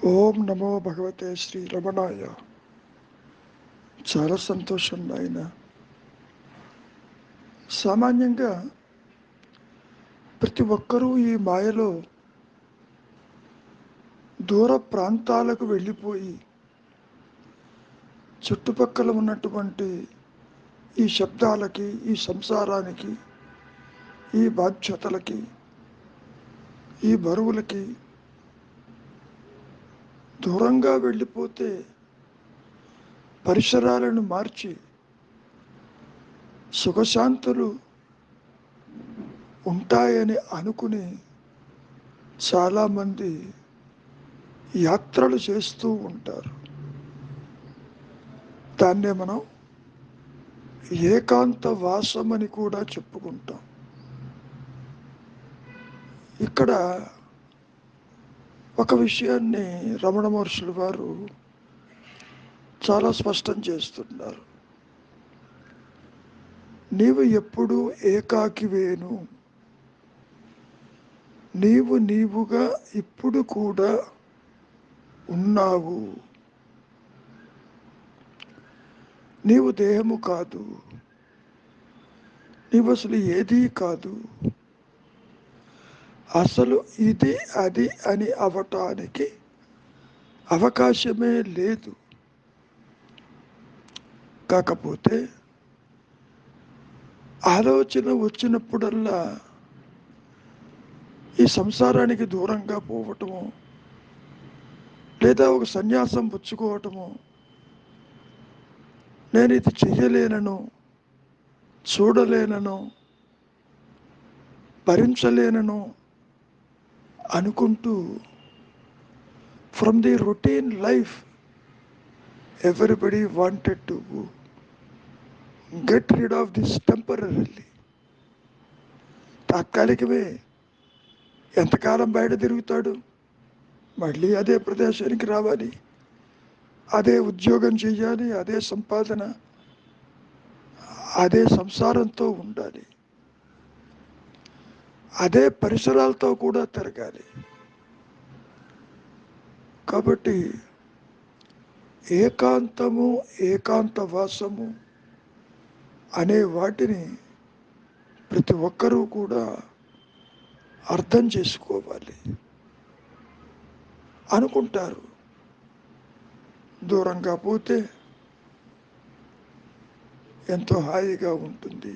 ఓం నమో భగవతే శ్రీ రమణాయ. చాలా సంతోషం నాయన. సామాన్యంగా ప్రతి ఒక్కరూ ఈ మాయలో దూర ప్రాంతాలకు వెళ్ళిపోయి చుట్టుపక్కల ఉన్నటువంటి ఈ శబ్దాలకి, ఈ సంసారానికి, ఈ బాధ్యతలకి, ఈ బరువులకి దూరంగా వెళ్ళిపోతే పరిసరాలను మార్చి సుఖశాంతులు ఉంటాయని అనుకుని చాలామంది యాత్రలు చేస్తూ ఉంటారు. దాన్నే మనం ఏకాంత వాసం అని కూడా చెప్పుకుంటాం. ఇక్కడ ఒక విషయాన్ని రమణ మహర్షులు వారు చాలా స్పష్టం చేస్తున్నారు. నీవు ఎప్పుడు ఏకాకివేను, నీవు నీవుగా ఇప్పుడు కూడా ఉన్నావు. నీవు దేహము కాదు, నీవు అసలు ఏదీ కాదు. అసలు ఇది అది అని అవటానికి అవకాశమే లేదు. కాకపోతే ఆలోచన వచ్చినప్పుడల్లా ఈ సంసారానికి దూరంగా పోవటము, లేదా ఒక సన్యాసం పుచ్చుకోవటము, నేను ఇది చెయ్యలేనను, చూడలేనను, భరించలేనను అనుకుంటూ from the routine life everybody wanted to get rid of this temporarily. తాత్కాలికమే. ఎంతకాలం బయట తిరుగుతాడు? మళ్ళీ అదే ప్రదేశానికి రావాలి, అదే ఉద్యోగం చెయ్యాలి, అదే సంపాదన, అదే సంసారంతో ఉండాలి, అదే పరిసరాలతో కూడా తిరగాలి. కాబట్టి ఏకాంతము, ఏకాంతవాసము అనే వాటిని ప్రతి ఒక్కరూ కూడా అర్థం చేసుకోవాలి. అనుకుంటారు దూరంగా పోతే ఎంతో హాయిగా ఉంటుంది,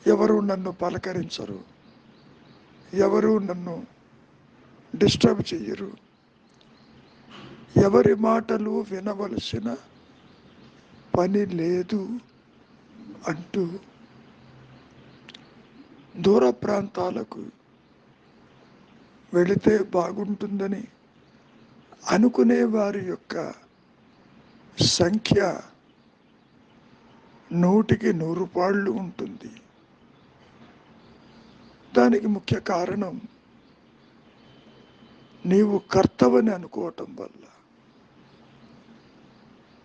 ఎవరు నన్ను పలకరించరు, ఎవరు నన్ను డిస్టర్బ్ చెయ్యరు, ఎవరి మాటలు వినవలసిన పని లేదు అంటూ దూర ప్రాంతాలకు వెళితే బాగుంటుందని అనుకునే వారి యొక్క సంఖ్య 100కి 100 పాళ్ళు ఉంటుంది. దానికి ముఖ్య కారణం నీవు కర్తవని అనుకోవటం వల్ల.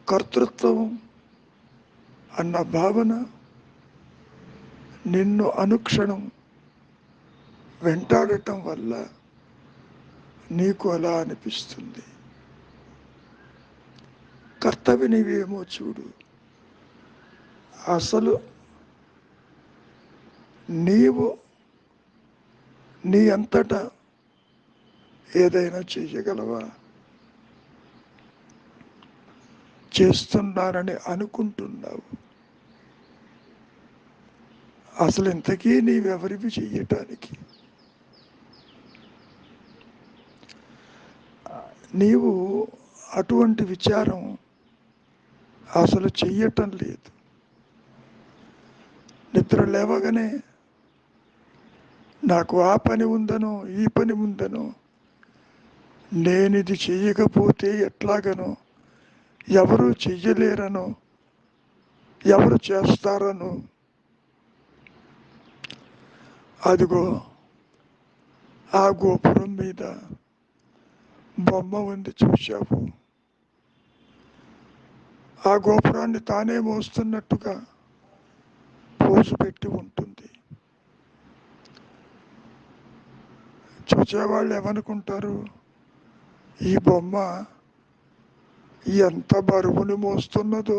కర్తృత్వం అన్న భావన నిన్ను అనుక్షణం వెంటాడటం వల్ల నీకు అలా అనిపిస్తుంది. కర్తవ్య నీవేమో చూడు. అసలు నీవు నీ అంతటా ఏదైనా చెయ్యగలవా? చేస్తున్నానని అనుకుంటున్నావు. అసలు ఇంతకీ నీవెవరివి చెయ్యటానికి? నీవు అటువంటి విచారం అసలు చెయ్యటం లేదు. నిద్ర లేవగానే నాకు ఆ పని ఉందనో, ఈ పని ఉందనో, నేనిది చెయ్యకపోతే ఎట్లాగనో, ఎవరు చెయ్యలేరనో, ఎవరు చేస్తారనో. అదిగో ఆ గోపురం మీద బొమ్మ ఉంది చూశావు. ఆ గోపురాన్ని తానే మోస్తున్నట్టుగా పోజు పెట్టి ఉంటుంది. చూసేవాళ్ళు ఏమనుకుంటారు? ఈ బొమ్మ ఎంత బరువును మోస్తున్నదో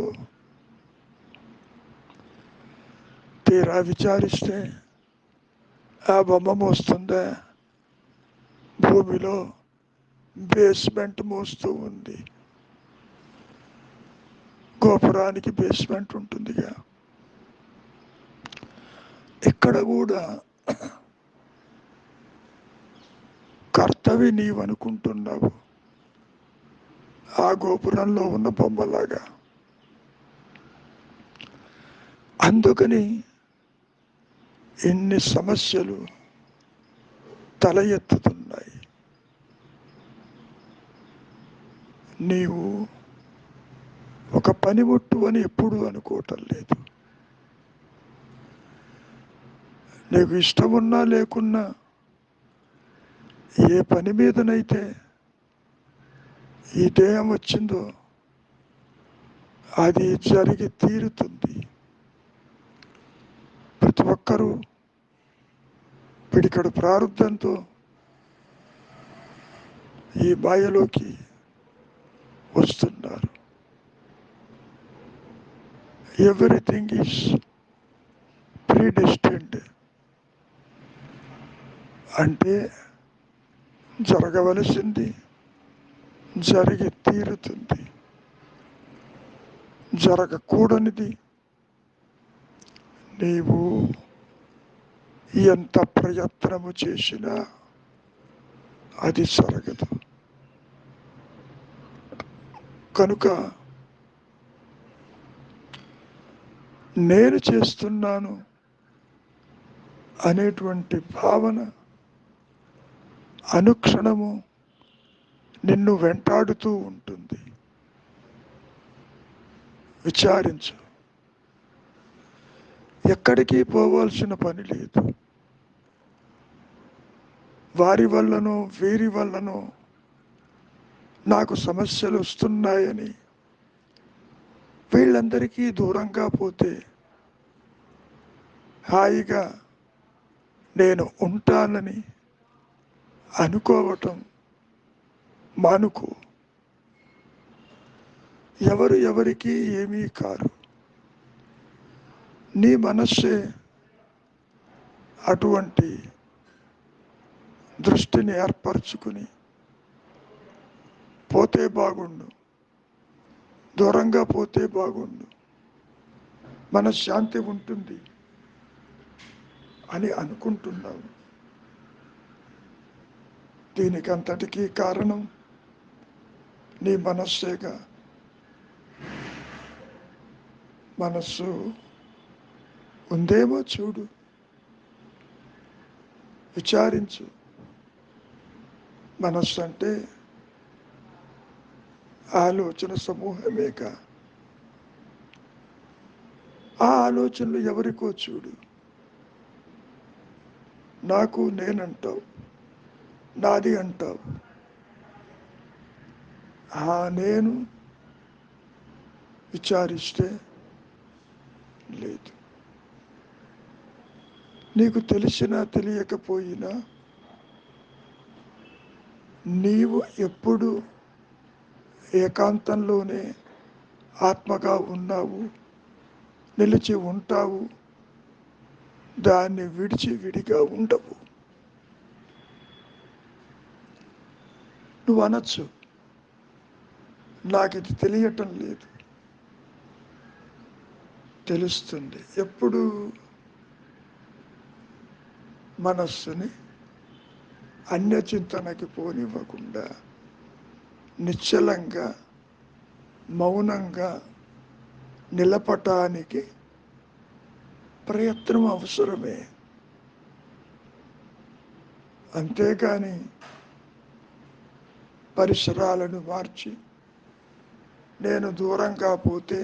తీరా విచారిస్తే ఆ బొమ్మ మోస్తుందా? భూమిలో బేస్మెంట్ మోస్తూ ఉంది. గోపురానికి బేస్మెంట్ ఉంటుందిగా. ఇక్కడ కూడా కర్తవి నీవనుకుంటున్నావు ఆ గోపురంలో ఉన్న బొమ్మలాగా. అందుకని ఎన్ని సమస్యలు తల ఎత్తుతున్నాయి. నీవు ఒక పనిముట్టు అని ఎప్పుడు అనుకోవటం లేదు. నీకు ఇష్టమున్నా లేకున్నా ఏ పని మీదనైతే ఈ దేహం వచ్చిందో అది జరిగి తీరుతుంది. ప్రతి ఒక్కరూ పిడికడు ప్రారంభంతో ఈ మాయలోకి వస్తున్నారు. ఎవ్రీథింగ్ ఈజ్ ప్రీడెస్టిన్డ్ అంటే జరగవలసింది జరిగి తీరుతుంది. జరగకూడనిది నీవు ఎంత ప్రయత్నము చేసినా అది జరగదు. కనుక నేను చేస్తున్నాను అనేటువంటి భావన అనుక్షణము నిన్ను వెంటాడుతూ ఉంటుంది. విచారించు. ఎక్కడికి పోవాల్సిన పని లేదు. వారి వల్లనో వీరి వల్లనో నాకు సమస్యలు వస్తున్నాయని వీళ్ళందరికీ దూరంగా పోతే హాయిగా నేను ఉంటానని అనుకోవటం మానుకో. ఎవరు ఎవరికి ఏమీ కారు. నీ మనస్సే అటువంటి దృష్టిని ఏర్పరచుకుని పోతే బాగుండు, దూరంగా పోతే బాగుండు, మనశ్శాంతి ఉంటుంది అని అనుకుంటున్నావు. దీనికి అంతటికీ కారణం నీ మనస్సేగా. మనస్సు ఉందేమో చూడు, విచారించు. మనస్సు అంటే ఆలోచన సమూహమేగా. ఆ ఆలోచనలు ఎవరికో చూడు. నాకు నేనంటావు, నాది అంటావు. ఆ నేను విచారిస్తే లేదు. నీకు తెలిసినా తెలియకపోయినా నీవు ఎప్పుడు ఏకాంతంలోనే ఆత్మగా ఉన్నావు, నిలిచి ఉంటావు. దాన్ని విడిచి విడిగా ఉండవు. నువ్వు అనొచ్చు, నాకు ఇది తెలియటం లేదు. తెలుస్తుంది. ఎప్పుడు మనస్సుని అన్యచింతనకి పోనివ్వకుండా నిశ్చలంగా మౌనంగా నిలపటానికి ప్రయత్నం అవసరమే. అంతేగాని పరిసరాలను మార్చి నేను దూరంగా పోతే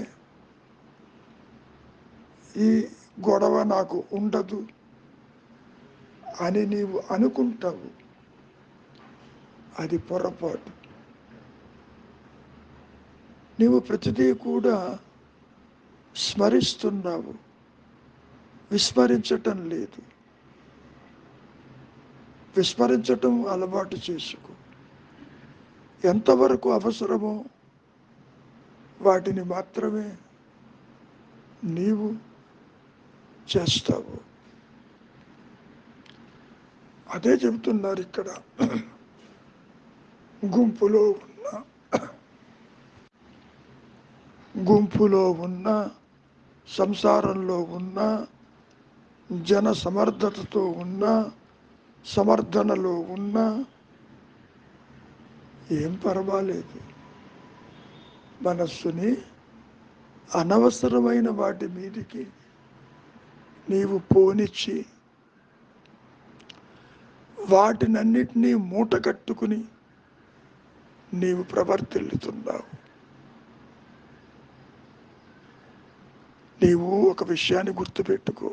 ఈ గొడవ నాకు ఉండదు అని నీవు అనుకుంటావు. అది పొరపాటు. నీవు ప్రతిదీ కూడా స్మరిస్తున్నావు, విస్మరించటం లేదు. విస్మరించటం అలవాటు చేసుకో. ఎంతవరకు అవసరమో వాటిని మాత్రమే నీవు చేస్తావు. అదే చెబుతున్నారు ఇక్కడ. గుంపులో ఉన్న సంసారంలో ఉన్న జన సమర్థతతో ఉన్న సమర్థనలో ఉన్న ఏం పర్వాలేదు. మనస్సుని అనవసరమైన వాటి మీదికి నీవు పోనిచ్చి వాటినన్నిటినీ మూట కట్టుకుని నీవు ప్రవర్తిల్లుతున్నావు. నీవు ఒక విషయాన్ని గుర్తుపెట్టుకో,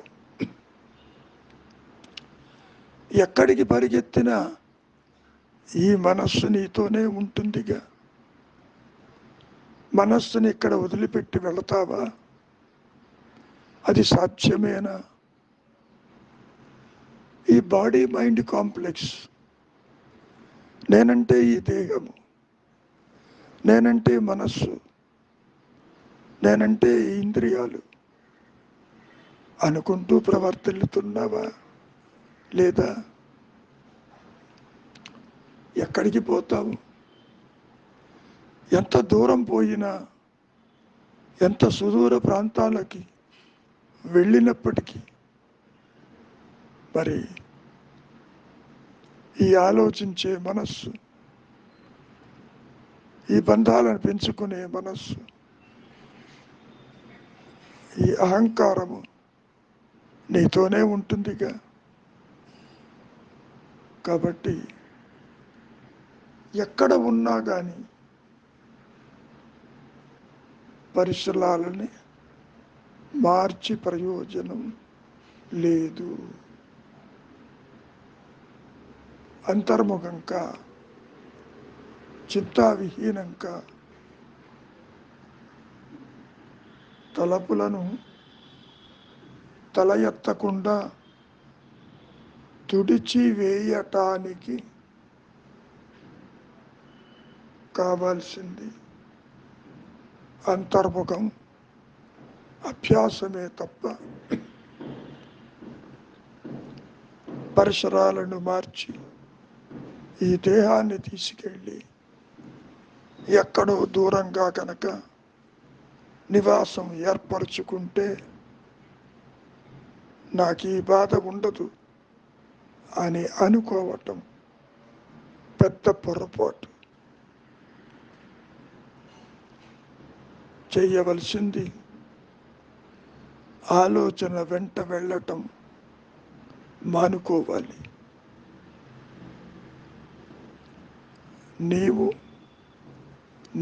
ఎక్కడికి పరిగెత్తినా ఈ మనస్సు నీతోనే ఉంటుందిగా. మనస్సుని ఇక్కడ వదిలిపెట్టి వెళతావా? అది సాధ్యమేనా? ఈ బాడీ మైండ్ కాంప్లెక్స్, నేనంటే ఈ దేహము, నేనంటే మనస్సు, నేనంటే ఈ ఇంద్రియాలు అనుకుంటూ ప్రవర్తిల్లుతున్నావా లేదా? ఎక్కడికి పోతావు? ఎంత దూరం పోయినా, ఎంత సుదూర ప్రాంతాలకి వెళ్ళినప్పటికీ మరి ఈ ఆలోచించే మనస్సు, ఈ బంధాలను పెంచుకునే మనస్సు, ఈ అహంకారము నీతోనే ఉంటుందిగా. కాబట్టి ఎక్కడ ఉన్నా కానీ పరిసరాలని మార్చి ప్రయోజనం లేదు. అంతర్ముఖంగా, చింతావిహీనంగా తలపులను తల ఎత్తకుండా తుడిచి వేయటానికి కావాల్సింది అంతర్ముఖం, అభ్యాసమే తప్ప పరిసరాలను మార్చి ఈ దేహాన్ని తీసుకెళ్ళి ఎక్కడో దూరంగా కనుక నివాసం ఏర్పరచుకుంటే నాకు ఈ బాధ ఉండదు అని అనుకోవటం పెద్ద పొరపాటు. చేయవలసింది ఆలోచన వెంట వెళ్ళటం మానుకోవాలి.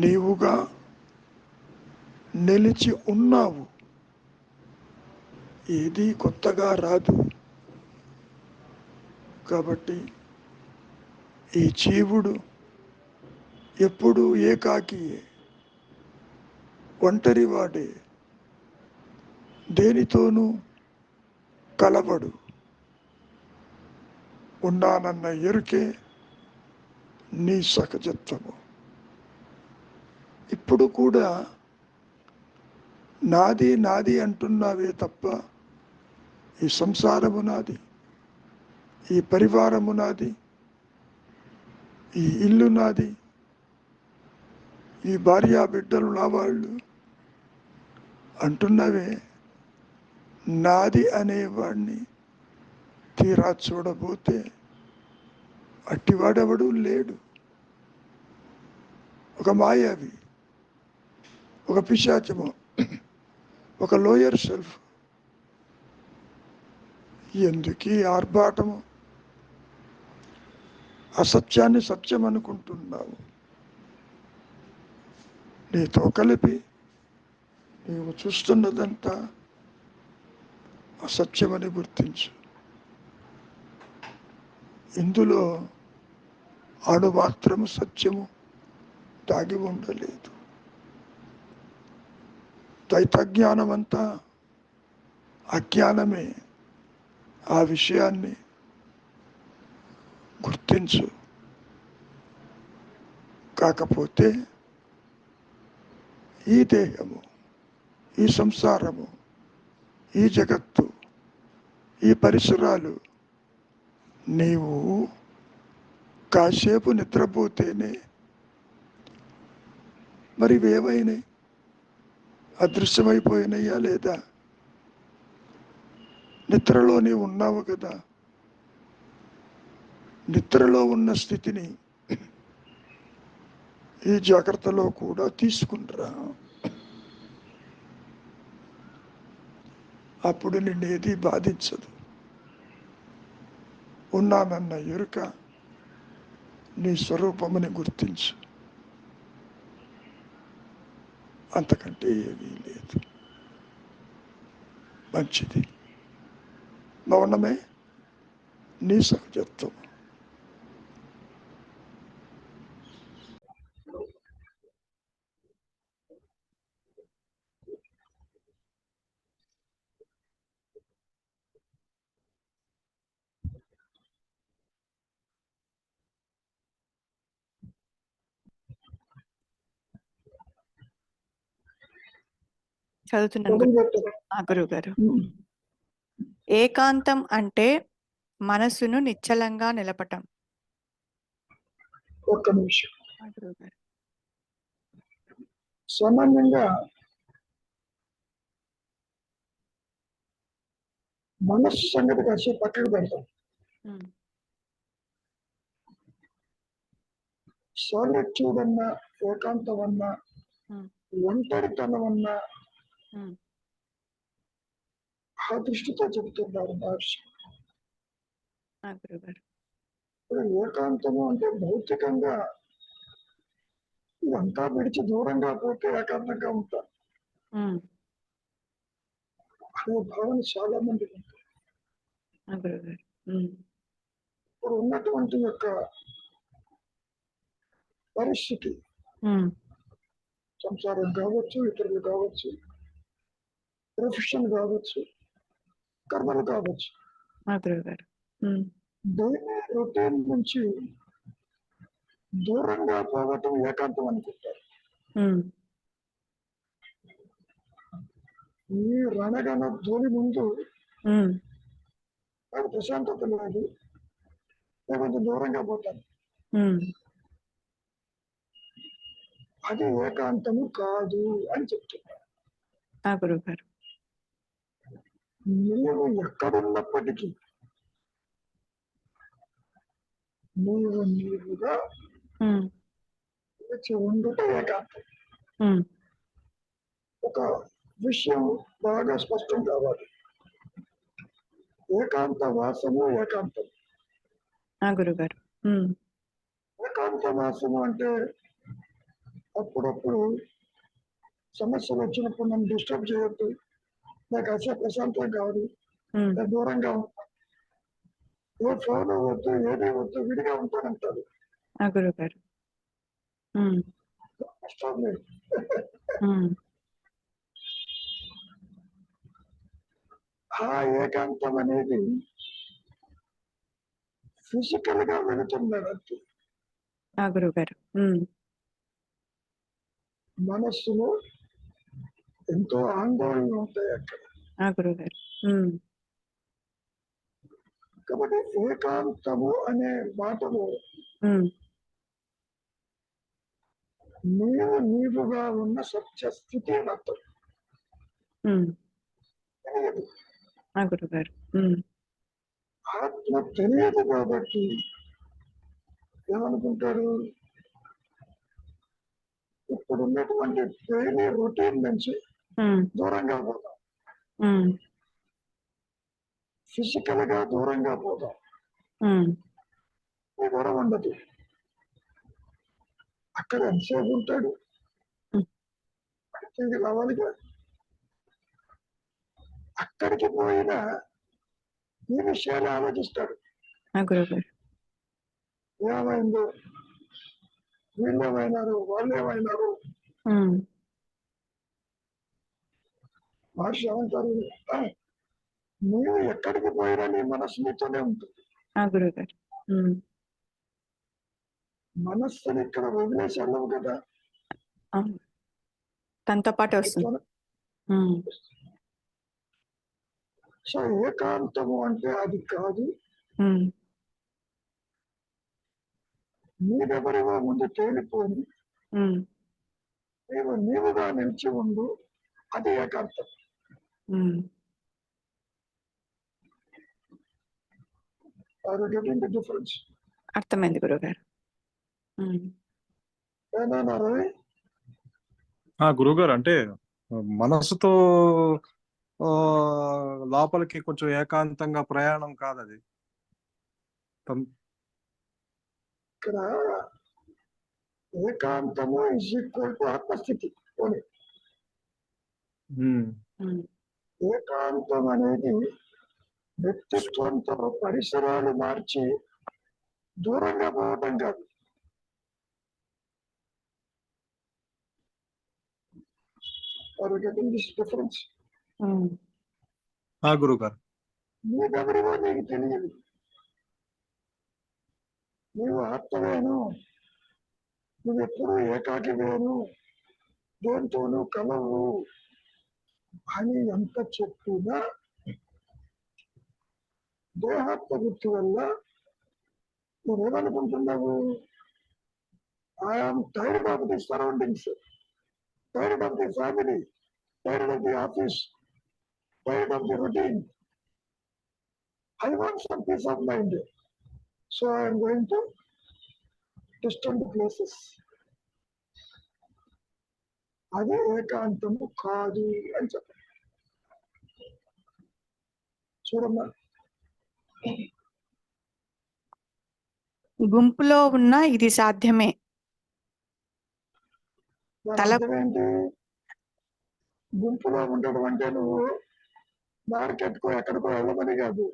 నీవుగా నిలిచి ఉన్నావు, ఏది కొత్తగా రాదు. కాబట్టి ఈ జీవుడు ఎప్పుడూ ఏకాకియే, ఒంటరివాడే, దేనితోనూ కలవడు. ఉన్నానన్న ఎరుకే నీ సహజత్వము. ఇప్పుడు కూడా నాది నాది అంటున్నావే తప్ప ఈ సంసారము నాది, ఈ పరివారము నాది, ఈ ఇల్లు నాది, ఈ భార్యా బిడ్డలు నా వాళ్ళు అంటున్నావే. నాది అనేవాడిని తీరా చూడబోతే అట్టివాడెవడూ లేడు. ఒక మాయావి, ఒక పిశాచము, ఒక లోయర్ సెల్ఫ్. ఎందుకీ ఆర్భాటము? అసత్యాన్ని సత్యం అనుకుంటున్నావు. నీతో కలిపి నీవు చూస్తున్నదంతా అసత్యమని గుర్తించు. ఇందులో అణుమాత్రము సత్యము దాగి ఉండలేదు. ద్వైతజ్ఞానమంతా అజ్ఞానమే. ఆ విషయాన్ని గుర్తించు. కాకపోతే ఈ దేహము, ఈ సంసారము, ఈ జగత్తు, ఈ పరిసరాలు నీవు కాసేపు నిద్రపోతేనే మరి ఇవేమైనాయి, అదృశ్యమైపోయినాయా లేదా? నిద్రలో నీవు ఉన్నావు కదా, నిద్రలో ఉన్న స్థితిని ఈ జాగ్రత్తలో కూడా తీసుకుంటారా. అప్పుడు నిన్నేది బాధించదు. ఉన్నానన్న ఎరుక, నీ స్వరూపముని గుర్తించు, అంతకంటే ఏమీ లేదు. మంచిది. మౌనమే నీ సహజత్వం. చదువుతున్నాను గురువు గారు. ఏకాంతం అంటే మనసును నిశ్చలంగా నిలపటం. ఒక్క నిమిషం. సామాన్యంగా మనస్సు సంగతి కాసేపు పక్కకు పెడతాం. సాలిట్యూడ్ అన్నా, ఏకాంతం అన్నా, ఒంటరితనం అన్నా ఆ దృష్టితో చెబుతున్నారు మహర్షి. ఇప్పుడు ఏకాంతము అంటే భౌతికంగా ఇదంతా విడిచి దూరంగా పోతే ఏకాంతంగా ఉంటారు అనే భావన చాలా మంది ఉంటుంది. ఇప్పుడు ఉన్నటువంటి యొక్క పరిస్థితి, సంసారం కావచ్చు, ఇతరులు కావచ్చు, ప్రొఫెషన్ కావచ్చు, కర్మలు కావచ్చు, డైలీ రొటీన్ నుంచి దూరంగా పోవటం ఏకాంతం అనుకుంటారు. ఈ రణగణ ధ్వని ముందు నాకు ప్రశాంతత లేదు, లేకపోతే దూరంగా పోతాను. అది ఏకాంతము కాదు అని చెప్తున్నారు. నీవు ఎక్కడున్నప్పటికీ నీవుగా ఉండుట ఏకాంతం. ఒక విషయం బాగా స్పష్టం కావాలి. ఏకాంత వాసము ఏకాంతం. గురుగారు, ఏకాంత వాసము అంటే అప్పుడప్పుడు సమస్యలు వచ్చినప్పుడు నన్ను డిస్టర్బ్ చేయొద్దు, నాకు అసలు ప్రశాంతం కాదు, దూరంగా ఉంటాను, ఏ ఫోన్ వద్దు, ఏది వద్దు, విడిగా ఉంటానంటారు. గురుగారు, ఆ ఏకాంతం అనేది ఫిజికల్ గా వెళుతున్నాడు. గురుగారు, మనస్సులో ఎంతో ఆందోళన ఉంటాయి అక్కడ. గురుగారు, కాబట్టి ఏకాంతము అనే మాటలో నీవుగా ఉన్న సత్యస్థితి అని అర్థం. గురుగారు, ఆత్మ తెలియదు కాబట్టి ఏమనుకుంటాడు, ఇప్పుడు ఉన్నటువంటి డైలీ రొటీన్ నుంచి దూరంగా పోతాం, ఫిజికల్ గా దూరంగా పోతాం, గొడవ ఉండదు. అక్కడ ఎంతసేపు ఉంటాడు, తిరిగి రావాలిగా. అక్కడికి పోయినా ఈ విషయాలు ఆలోచిస్తాడు. ఏమైందో, వీళ్ళేమైనారు, వాళ్ళేమైనారు. మహర్షి ఏమంటారు, నువ్వు ఎక్కడికి పోయినా నీ మనసు నీతోనే ఉంటుంది. మనస్సుని ఇక్కడ వదిలేసి వెళ్ళవు కదా. అవును. తనతో పాటు వస్తుంది. తన- ఉమ్, సో ఏకాంతము అంటే అది కాదు. ఉమ్, నీవెవరివో ముందు తేలిపోయి ఉమ్, నీవుగా నిలిచి ఉండు, అది ఏకాంతం. Um. Are getting the difference? అర్థమైంది గురుగారు. ఏమైనా రవి? గురుగారు అంటే మనసుతో ఆ, లోపలికి కొంచెం ఏకాంతంగా ప్రయాణం కాదు అది. ఇక్కడ ఏకాంతము ఇస్ ఈక్వల్ టు ఆత్మస్థితి. పోనీ ఏకాంతం అనేది వ్యక్తిత్వంతో పరిసరాలు మార్చి దూరంగా పోవటం కాదు. Are getting this difference? గురుగారు నీవెవరివో నీకు తెలియదు. నీవు ఆత్మవేను, నువ్వెప్పుడు ఏకాకి వేరు, దేంతోనూ కలవు అని ఎంత చెప్పినా దేహాత్మ వృత్తి వల్ల నువ్వేమనుకుంటున్నావు? I'm tired of the surroundings, tired of the family, tired of the office, tired of the routine. I want some peace of mind. So I am going to distant places. అది ఏకాంతము కాదు అని చెప్పారు. చూడమ్మా, గుంపులో ఉన్న ఇది సాధ్యమే. దాని అర్థం ఏంటి? గుంపులో ఉండడం అంటే నువ్వు మార్కెట్కో ఎక్కడికో వెళ్ళమని కాదు.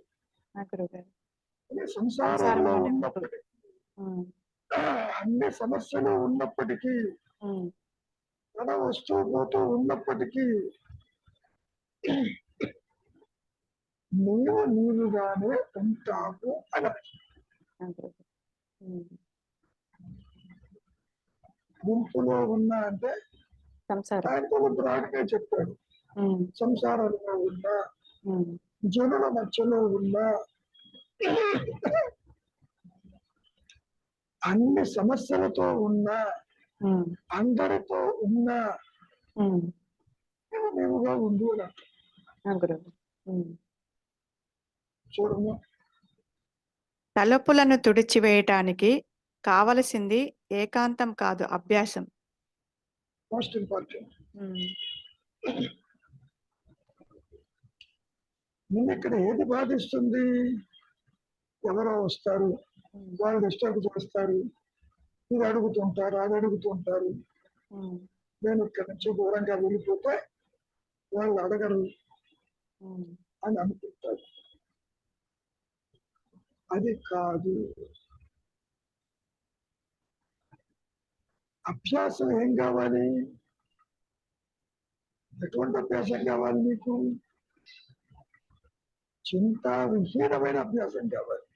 సంసారంలో ఉన్నప్పటికీ, అన్ని సమస్యలు ఉన్నప్పటికీ, తన వస్తూ పోతూ ఉన్నప్పటికీ నీవుగానే ఉంటావు అని. గుంపులో ఉన్నా అంటే ఆయనతో బ్రాడ్గా చెప్పాడు. సంసారంలో ఉన్నా, జనుల మధ్యలో ఉన్నా, అన్ని సమస్యలతో ఉన్నా, అందరితో ఉన్నా నీవుగా ఉండు అని. చూడము, తలుపులను తుడిచివేయటానికి కావలసింది ఏకాంతం కాదు, అభ్యాసం. Most important. నిన్ను ఇక్కడ ఏది బాధిస్తుంది? ఎవరో వస్తారు, వాళ్ళు డిస్టర్బ్ చేస్తారు, ఇది అడుగుతుంటారు, అది అడుగుతుంటారు. నేను ఇక్కడ నుంచి దూరంగా వెళ్ళిపోతే వాళ్ళు అడగరు అని అనుకుంటారు. అది కాదు. అభ్యాసం ఏం కావాలి? ఎటువంటి అభ్యాసం కావాలి నీకు? చింతా విహీనమైన అభ్యాసం కావాలి.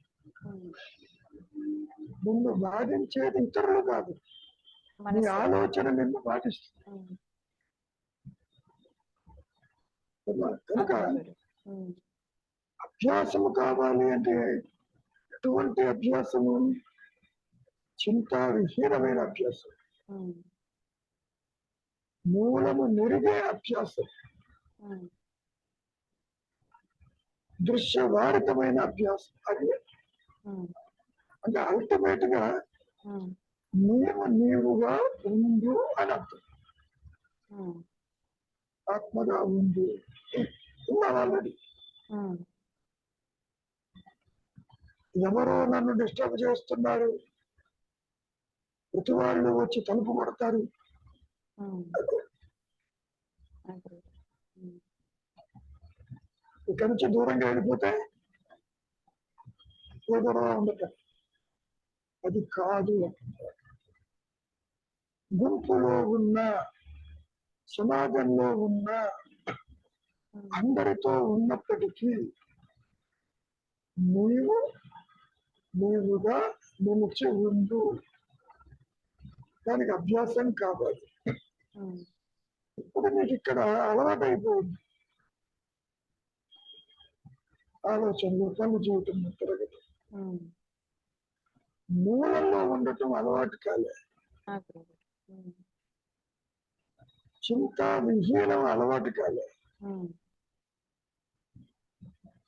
నిన్ను బాధించేది ఇతరులు కాదు, నీ ఆలోచన నిన్ను బాధిస్తుంది. కనుక అభ్యాసము కావాలి అంటే ఎటువంటి అభ్యాసము? చింతా విహీనమైన అభ్యాసం, మూలము నెరిగే అభ్యాసం, దృశ్యవారితమైన అభ్యాసం. అది అంటే అల్టిమేట్ గా నీవుగా ఉండు అని అర్థం. ఆత్మగా ఉండు. ఉన్నావు ఆల్రెడీ. ఎవరో నన్ను డిస్టర్బ్ చేస్తున్నారు, ప్రతి వాళ్ళు వచ్చి తలుపు కొడతారు. ఇక్కడి నుంచి దూరంగా వెళ్ళిపోతే ఏదో ఉండటం, అది కాదు. గుంపులో ఉన్న, సమాజంలో ఉన్న, అందరితో ఉన్నప్పటికీ నీవుగా నిలిచి ఉండు. దానికి అభ్యాసం కావాలి. ఉమ్, ఇప్పుడు నీకు ఇక్కడ అలవాటు అయిపోయింది, ఆలోచనలు పనులు చేయటం తిరగటం, ఉమ్, మూలంలో ఉండటం అలవాటు కాలే. ఆ గురువుగారు. ఉమ్, చింత విహీనం అలవాటు కాలే. ఉమ్,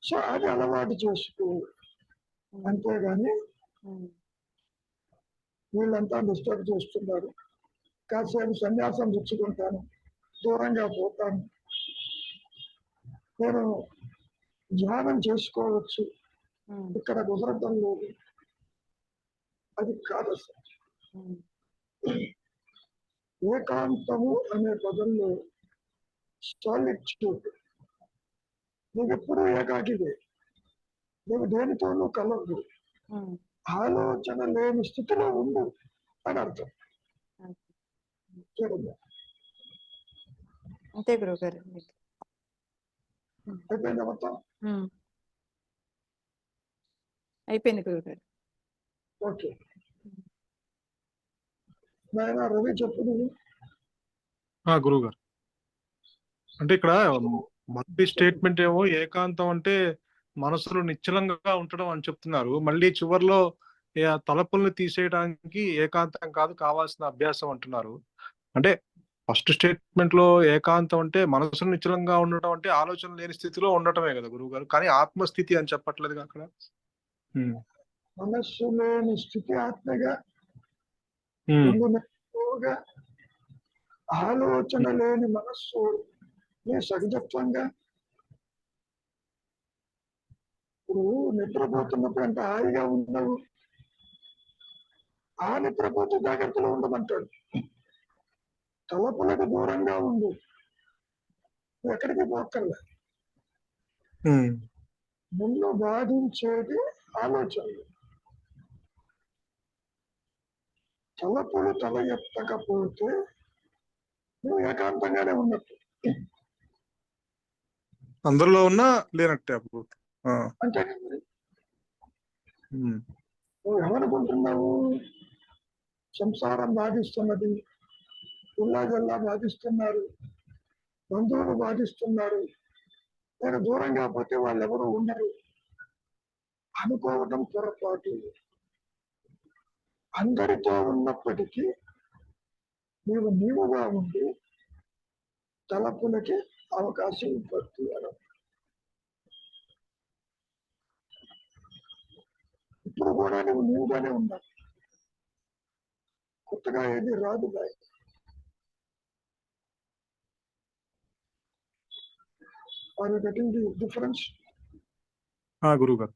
సో అది అలవాటు చేసుకో. ఉమ్, అంతేగాని ఉమ్, వీళ్ళంతా డిస్టర్బ్ చేస్తున్నారు, కాసేపు సన్యాసం పుచ్చుకుంటాను, దూరంగా పోతాను, నేను ధ్యానం చేసుకోవచ్చు, ఉమ్, ఇక్కడ కుదరటం లేదు, అది కాదు అసలు. ఉమ్, ఏకాంతము అనే పదంలో సాలిట్యూడ్, నువ్వు ఎప్పుడూ ఏకాకివే, నువ్వు దేనితోనూ కలవదు, ఉమ్, ఆలోచన లేని స్థితిలో ఉండు అని అర్థం. చూడండి, అంతే గురువుగారు. అయిపోయింది మొత్తం. ఉమ్, అయిపోయింది గురువుగారు. ఓకే నాయన రవి చెప్పు నువ్వు. గురువుగారు, అంటే ఇక్కడ మొదటి స్టేట్మెంట్ ఏమో ఏకాంతం అంటే మనసులో నిశ్చలంగా ఉండడం అని చెప్తున్నారు. మళ్ళీ చివరిలో తలపుల్ని తీసేయడానికి ఏకాంతం కాదు, కావాల్సిన అభ్యాసం అంటున్నారు. అంటే ఫస్ట్ స్టేట్మెంట్ లో ఏకాంతం అంటే మనసును నిశ్చలంగా ఉండటం అంటే ఆలోచన లేని స్థితిలో ఉండటమే కదా గురువు గారు, కానీ ఆత్మస్థితి అని చెప్పట్లేదు అక్కడ. మనస్సు లేని స్థితి ఆత్మగా, ఆలోచన లేని మనస్సు నీ సహజత్వంగా. ఇప్పుడు నిద్రపోతున్నప్పుడు అంత హాయిగా ఉన్నావు, ఆ నిద్రపోతూ జాగ్రత్తలో ఉండమంటాడు. తలపులకు దూరంగా ఉండు, నువ్వు ఎక్కడికి పోక్కర్లే. నిన్ను బాధించేది ఆలోచనలు. తలపులు తల ఎత్తకపోతే నువ్వు ఏకాంతంగానే ఉన్నట్టు, అందరిలో ఉన్నా లేనట్టే అప్పుడు. అంటే నువ్వు ఏమనుకుంటున్నావు, సంసారం బాధిస్తున్నది, ఉల్లాజల్లా బాధిస్తున్నారు, బంధువులు బాధిస్తున్నారు, నేను దూరంగా పోతే వాళ్ళు ఎవరు ఉండరు అనుకోవడం పొరపాటు. అందరితో ఉన్నప్పటికీ నీవు నీవుగా ఉండి తలపులకి అవకాశం ఇవ్వద్దు అని. ఇప్పుడు కూడా నువ్వు నీవుగానే ఉన్నావు, కొత్తగా ఏది రాదు boy. Are you getting the difference? గురువు గారు,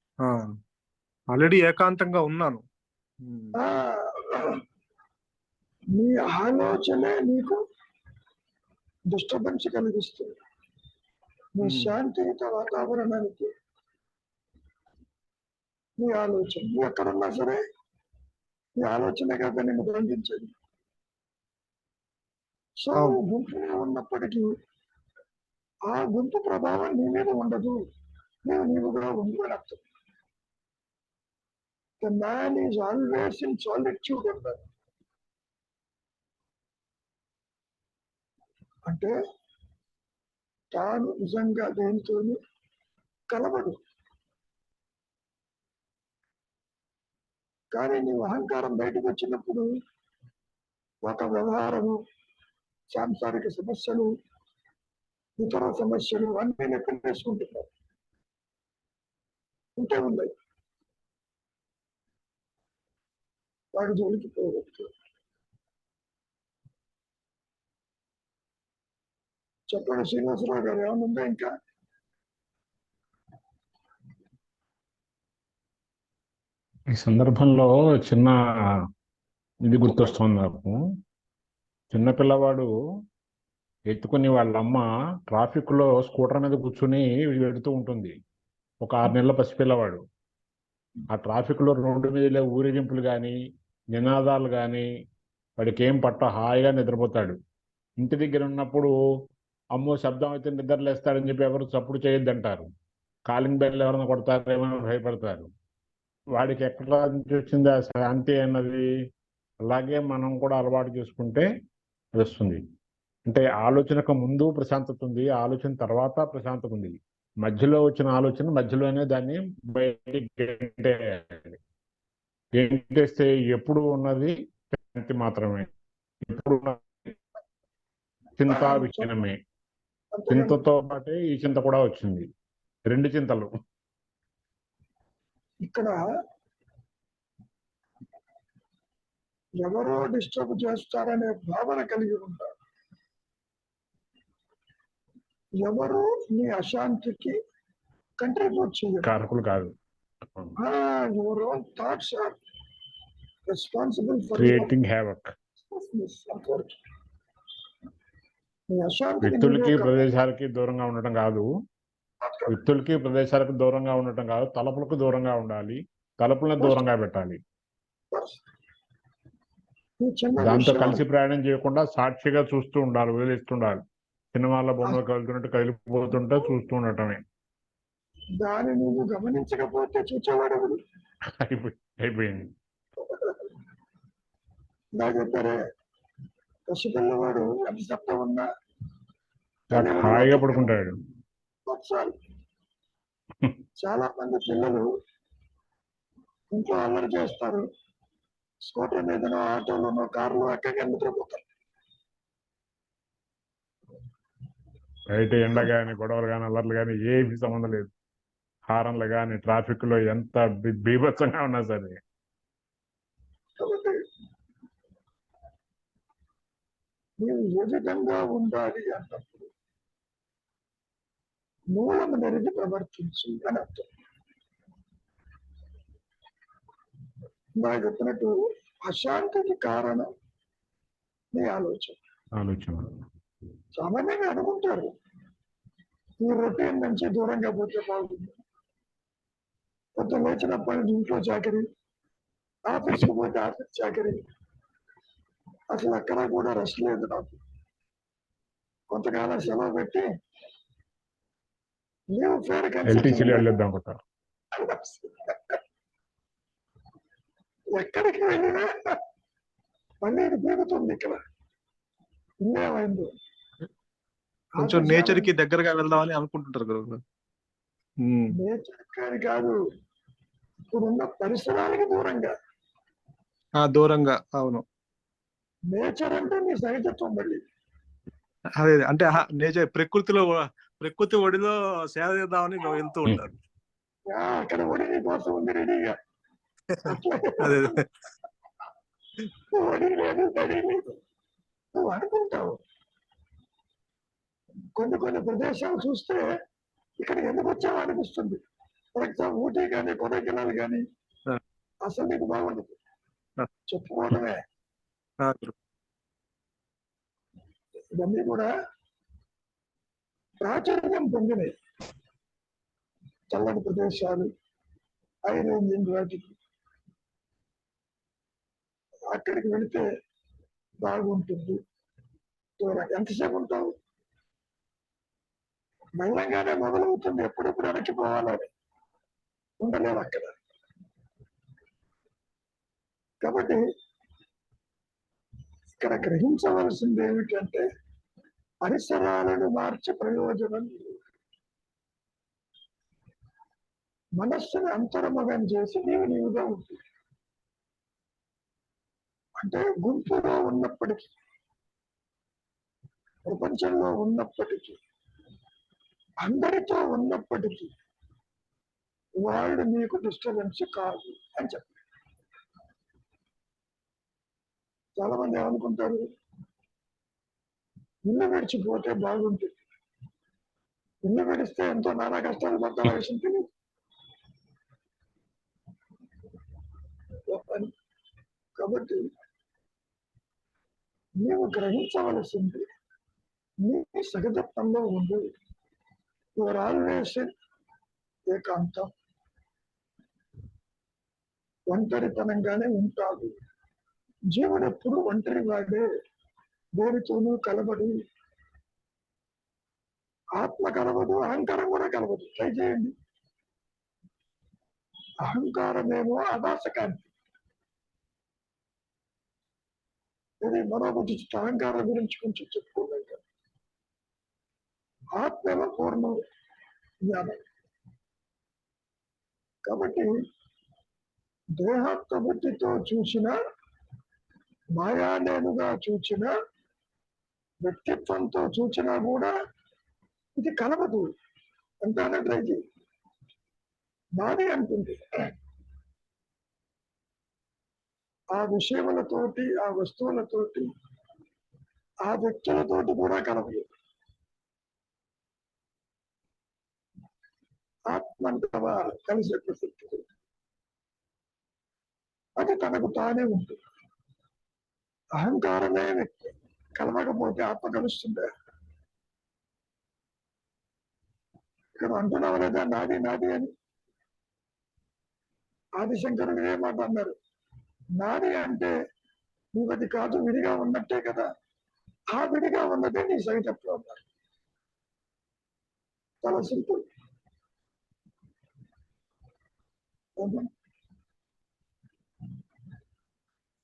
ఆల్రెడీ ఏకాంతంగా ఉన్నాను. నీ ఆలోచనే నీకు డిస్టర్బెన్స్ కలిగిస్తుంది. నీ శాంతియుత వాతావరణానికి నీ ఆలోచన, నువ్వు ఎక్కడున్నా సరే నీ ఆలోచనే కదా నిన్ను బంధించేది. సో గుంపులో ఉన్నప్పటికీ ఆ గుంపు ప్రభావం నీ మీద ఉండదు, నేను నీవుగా ఉండు అని అర్థం. The man is always in solitude అన్నారు. అంటే తాను నిజంగా దేనితో కలవడు. కానీ నీవు అహంకారం బయటకు వచ్చినప్పుడు ఒక వ్యవహారము, సాంసారిక సమస్యలు, ఇతర సమస్యలు అన్నీ నెప్పివేసుకుంటున్నారు, ఉంటే ఉన్నాయి. వాడి జోలికి పోవచ్చు. చెప్పండి శ్రీనివాసరావు గారు, ఏమన్నా ఇంకా? ఈ సందర్భంలో చిన్న ఇది గుర్తొస్తుంది నాకు. చిన్నపిల్లవాడు ఎత్తుకుని వాళ్ళమ్మ ట్రాఫిక్ లో స్కూటర్ మీద కూర్చుని వెళుతూ ఉంటుంది. ఒక 6 నెలల పసిపిల్లవాడు. ఆ ట్రాఫిక్ లో రోడ్డు మీద ఊరేగింపులు కానీ నినాదాలు కానీ వాడికి ఏం పట్ట, హాయిగా నిద్రపోతాడు. ఇంటి దగ్గర ఉన్నప్పుడు అమ్మో శబ్దం అయితే నిద్రలేస్తాడని చెప్పి ఎవరు చప్పుడు చేయొద్దంటారు. కాలింగ్ బెల్ ఎవరైనా కొడతారేమో భయపడతారు. వాడికి ఎక్కడ నుంచి వచ్చింది ఆ శాంతి అన్నది? అలాగే మనం కూడా అలవాటు చేసుకుంటే అది వస్తుంది. అంటే ఆలోచనకు ముందు ప్రశాంతత ఉంది, ఆలోచన తర్వాత ప్రశాంతత ఉంది. మధ్యలో వచ్చిన ఆలోచన మధ్యలోనే దాన్ని బయటికి గెంటేయాలి. గెంటేస్తే ఎప్పుడు ఉన్నది శాంతి మాత్రమే, ఎప్పుడు ఉన్నది చింత విహీనమే. చింతతో పాటే ఈ చింత కూడా వచ్చింది, 2 చింతలు. ఇక్కడ ఎవరో డిస్టర్బ్ చేస్తారనే భావన కలిగి ఉంటారు. ఎవరు నీ అశాంతికి కంట్రిబ్యూట్ చేయరు. కారకులు కాదు. Your own thoughts are responsible for creating havoc. నీ అశాంతికి వ్యక్తులకి ప్రదేశాలకి దూరంగా ఉండటం కాదు, వ్యక్తులకి ప్రదేశాలకు దూరంగా ఉండటం కాదు, తలుపులకు దూరంగా ఉండాలి, తలుపులను దూరంగా పెట్టాలి. దాంతో కలిసి ప్రయాణం చేయకుండా సాక్షిగా చూస్తూ ఉండాలి, వదిలేస్తుండాలి. సినిమాల బొమ్మలు కలుగుతున్నట్టు కదిలిపోతుంటే చూస్తూ ఉండటమే. దాన్ని నువ్వు గమనించకపోతే చూచేవాడు అయిపోయింది. నాకు చెప్పారే, పసిపిల్లవాడు ఎంత శబ్దం ఉన్నా హాయిగా పడుకుంటాడు. చాలా మంది పిల్లలు ఇంట్లో అల్లరి చేస్తారు, స్కూటర్ మీదనో ఆటోలోనో కారులో అక్కడికి నిద్రపోతారు. బయట ఎండ కానీ గొడవలు కానీ అల్లర్లు కానీ ఏమి సంబంధం లేదు. హారన్లు కానీ ట్రాఫిక్ లో ఎంత బీభత్సంగా ఉన్నా సరే. కాబట్టి నీవు ఏ విధంగా ఉండాలి అన్నప్పుడు మూలం నెరిగి ప్రవర్తించు అని అర్థం. నాకు చెప్పినట్టు అశాంతికి కారణం నీ ఆలోచన. సామాన్యంగా అనుకుంటారు ఈ రొటీన్ నుంచి దూరంగా పోతే బాగుంది. కొత్త లేచినప్పటి నుంచి ఇంట్లో చాకరీ, ఆఫీస్కి పోతే ఆఫీస్ చాకరీ, అసలు అక్కడ కూడా రెస్ట్ లేదు నాకు. కొంతకాలం సెలవు పెట్టి లీవ్ ఫేర్ ఎక్కడికి వెళ్ళినా మళ్ళీ ఇది పెరుగుతుంది. ఇక్కడ ఇంకేమైంది, కొంచెం నేచర్ కి దగ్గరగా వెళ్దామని అనుకుంటుంటారు కదా. నేచర్ కానీ కాదు, ఇప్పుడున్న పరిసరాలకి దూరంగా. దూరంగా, అవును. నేచర్ అంటే నీ సహజత్వం. మళ్ళీ అదే అంటే నేచర్ ప్రకృతి ఒడిలో సేవ చేద్దామని వెళ్తూ ఉంటారు. అక్కడ ఒడి నీ కోసం ఉంది రెడీగా. అదే ఒడి లేదు, తడి లేదు, నువ్వు అనుకుంటావు. కొన్ని ప్రదేశాలు చూస్తే ఇక్కడ ఎందుకు వచ్చావు అనిపిస్తుంది. ఫర్ ఎగ్జాంపుల్ ఊటీ కానీ కొడైకెనాల్ కానీ అసలు నీకు బాగుండదు, చెప్పుకోవడమే. ఇవన్నీ కూడా ప్రాచుర్యం పొందినాయి. చల్లని ప్రదేశాలు, హై రేంజింగ్ వాటికి అక్కడికి వెళితే బాగుంటుంది. ఎంతసేపు ఉంటావు? మెల్లగానే మొదలవుతుంది, ఎప్పుడెప్పుడు వెనక్కిపోవాలని ఉండలేవు అక్కడ. కాబట్టి ఇక్కడ గ్రహించవలసింది ఏమిటంటే పరిసరాలను మార్చే ప్రయోజనం మనస్సుని అంతర్ముఖం చేసి నీవుగా ఉంటుంది. అంటే గుంపులో ఉన్నప్పటికీ, ప్రపంచంలో ఉన్నప్పటికీ, అందరితో ఉన్నప్పటికీ వాళ్ళు నీకు డిస్టర్బెన్స్ కాదు అని చెప్పారు. చాలా మంది ఏమనుకుంటారు, ఇల్లు విడిచిపోతే బాగుంటుంది, ఇల్లు విడిస్తే ఎంతో నానా కష్టాలు పడతారు విషయం తెలియదు. కాబట్టి నీవు గ్రహించవలసింది నీ సహజత్వంలో ఉంది. యువర్ ఆల్వేస్ ఏకాంతం, ఒంటరితనంగానే ఉంటాడు. జీవుడు ఎప్పుడు ఒంటరి వాడే, దేనితోనూ కలబడి. ఆత్మ కలవదు, అహంకారం కూడా కలవదు. ట్రై చేయండి. అహంకారమేమో ఆభాసకాంతి, ఇది మనోబుద్ధి అహంకారం గురించి కొంచెం చెప్పుకున్నాం కదా. ఆత్మల పూర్ణ జ్ఞానం. కాబట్టి దేహాత్మ బుద్ధితో చూసిన, మాయా నేనుగా చూచిన, వ్యక్తిత్వంతో చూచినా కూడా ఇది కలవదు. అంటానంటే ఇది నాది అంటుంది. ఆ విషయములతోటి, ఆ వస్తువులతోటి, ఆ వ్యక్తులతోటి కూడా కలవదు. ఆత్మ అంటవా కలిసే ప్రసక్తి, అది తనకు తానే ఉంటుంది. అహంకారమే వ్యక్తి, కలవకపోతే ఆత్మ కలుస్తుందా? ఇక్కడ అంటున్నావు లేదా నాది నాది అని. ఆదిశంకరుడు ఏ మాట అన్నారు? నాది అంటే నీవది కాదు, విడిగా ఉన్నట్టే కదా. ఆ విడిగా ఉన్నదే నీ సహితత్వం అన్నారు. చాలా సింపుల్.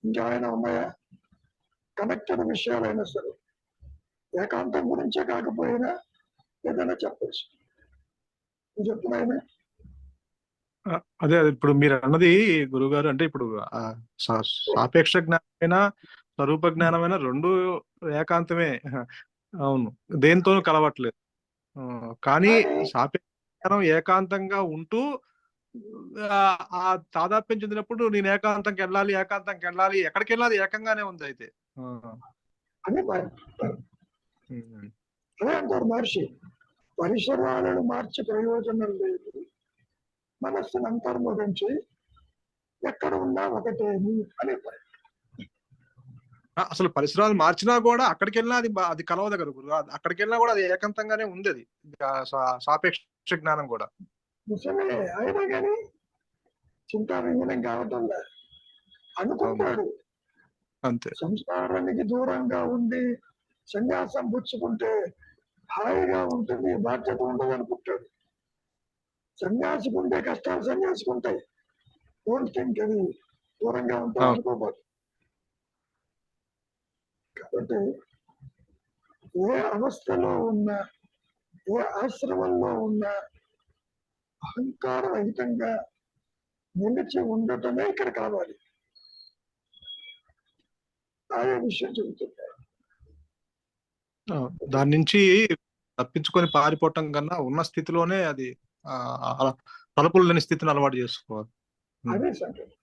ఇంకా ఆయన ఉన్నాయా? కనెక్టెడ్ విషయాలైనా సరే, ఏకాంతం గురించే కాకపోయినా ఏదైనా చెప్పచ్చు. చెప్తున్నాయన అదే ఇప్పుడు మీరు అన్నది గురుగారు, అంటే ఇప్పుడు సాపేక్ష జ్ఞానమైనా స్వరూప జ్ఞానమైనా రెండు ఏకాంతమే. అవును, దేంతోనూ కలవట్లేదు. కానీ సాపేక్ష జ్ఞానం ఏకాంతంగా ఉంటూ ఆ తాదాప్యం చెందినప్పుడు నేను ఏకాంతంకి వెళ్ళాలి, ఎక్కడికి వెళ్ళాలి ఏకంగానే ఉంది. అయితే అని అదే అంటారు మహర్షి. పరిసరాలను మార్చి ప్రయోజనం లేదు, మనస్సును అంతర్ముఖించి ఎక్కడ ఉన్నా ఒకటే అని. అసలు పరిసరాలు మార్చినా కూడా అక్కడికి వెళ్ళినా అది కలవదు కదా గురు. అక్కడికి వెళ్ళినా కూడా అది ఏకాంతంగానే ఉంది. అది సాపేక్ష జ్ఞానం కూడా నిజమే. అయినా కానీ చింతావిహీనం కావటం అనుకుంటాడు. అంతే. సంసారానికి దూరంగా ఉండి సన్యాసం పుచ్చుకుంటే హాయిగా ఉంటుంది, బాధ్యత ఉండదు అనుకుంటాడు. సన్యాసికి ఉండే కష్టాలు సన్యాసికి ఉంటాయి. డోంట్ థింక్ అది దూరంగా ఉంటాం అనుకోబోదు. కాబట్టి ఏ అవస్థలో ఉన్నా, ఏ ఆశ్రమంలో ఉన్నా అహంకార రహితంగా నిలిచి ఉండటమే ఇక్కడ కావాలి. ఆయా విషయం చెబుతుంది. దాని నుంచి తప్పించుకొని పారిపోవటం కన్నా ఉన్న స్థితిలోనే అది తలుపులు లేని స్థితిని అలవాటు చేసుకోవాలి. అదే సంగతి.